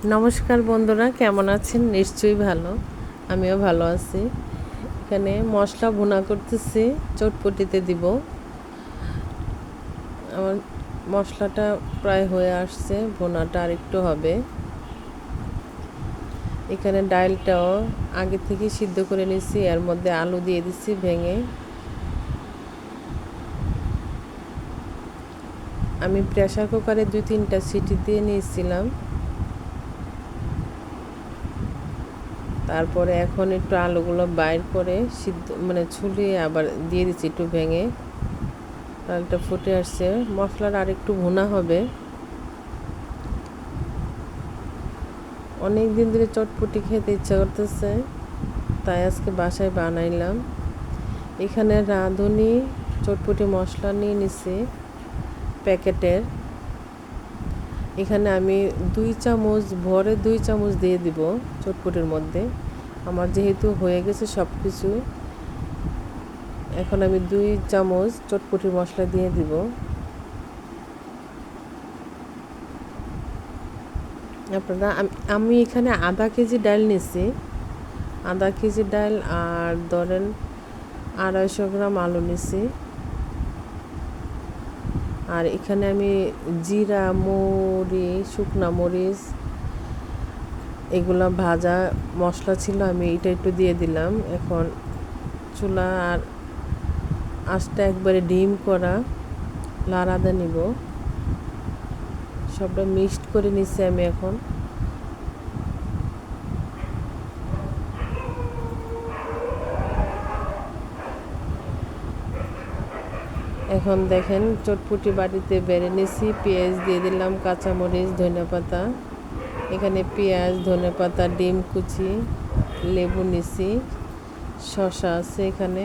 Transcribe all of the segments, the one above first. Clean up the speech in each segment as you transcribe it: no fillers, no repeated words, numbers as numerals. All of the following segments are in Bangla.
নমস্কার বন্ধুরা, কেমন আছেন? নিশ্চয়ই ভালো। আমিও ভালো আছি। এখানে মশলা ভুনা করতেছি, চটপটিতে দিব। আমার মশলাটা প্রায় হয়ে আসছে, ভুনাটা আরেকটু হবে। এখানে ডালটাও আগে থেকে সিদ্ধ করে নিয়েছি, এর মধ্যে আলু দিয়ে দিচ্ছি ভেঙে। আমি প্রেসার কুকারে 2-3টা সিটি দিয়ে নিয়েছিলাম। তারপরে এখন একটু আলুগুলো বাইর করে সিদ্ধ ছুলিয়ে আবার দিয়ে দিচ্ছি একটু ভেঙে। ডালটা ফুটে আসছে, মশলাটা আর একটু ভুনা হবে। অনেক দিন ধরে চটপটি খেতে ইচ্ছা করতেছে, তাই আজকে বাসায় বানাইলাম। এখানে রাঁধুনি চটপটি মশলা নিয়ে নিছি প্যাকেটের। এখানে আমি 2 চামচ দিয়ে দিব চটপটির মধ্যে। আমার যেহেতু হয়ে গেছে সব কিছু, এখন আমি 2 চামচ চটপটির মশলা দিয়ে দিব। আপনারা আমি এখানে আধা কেজি ডাল নিছি, আধা কেজি ডাল আর ধরেন 250 গ্রাম আলু নিছি। আর এখানে আমি জিরা, মৌরি, শুকনা মরিচ এগুলো ভাজা মশলা ছিল, আমি এটা একটু দিয়ে দিলাম। এখন চুলা আর আঁচটা একবারে ডিম করা, লাড়াতে নিব। সবটা মিক্সড করে নিচ্ছি আমি। এখন এখন দেখেন চটপটি বাটিতে বেড়ে নিছি, পেঁয়াজ দিয়ে দিলাম, কাঁচামরিচ, ধনেপাতা। এখানে পেঁয়াজ, ধনেপাতা, ডিম কুচি, লেবু নিছি, শসা আছে এখানে।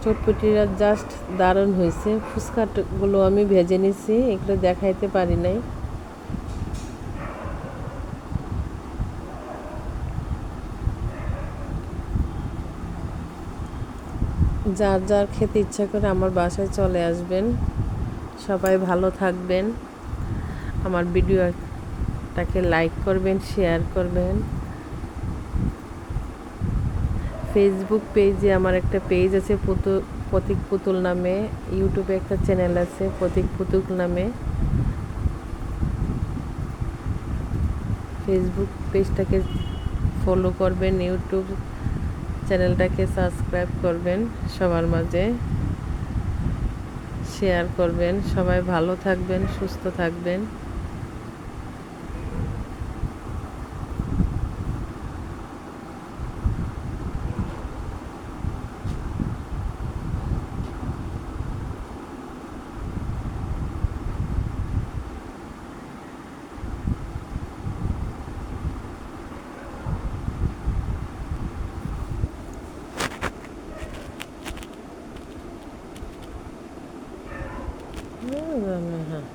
চটপটিটা জাস্ট দারুণ হয়েছে। ফুচকাগুলো আমি ভেজে নিছি, এগুলো দেখাইতে পারি নাই। যার যার খেতে ইচ্ছা করে আমার বাসায় চলে আসবেন। সবাই ভালো থাকবেন। আমার ভিডিওটাকে লাইক করবেন, শেয়ার করবেন। ফেসবুক পেজে আমার একটা পেজ আছে প্রতীক পুতুল নামে, ইউটিউবে একটা চ্যানেল আছে প্রতীক পুতুল নামে। ফেসবুক পেজটাকে ফলো করবেন, ইউটিউব চ্যানেলটাকে সাবস্ক্রাইব করবেন, সবার মাঝে শেয়ার করবেন। সবাই ভালো থাকবেন, সুস্থ থাকবেন। হ্যাঁ।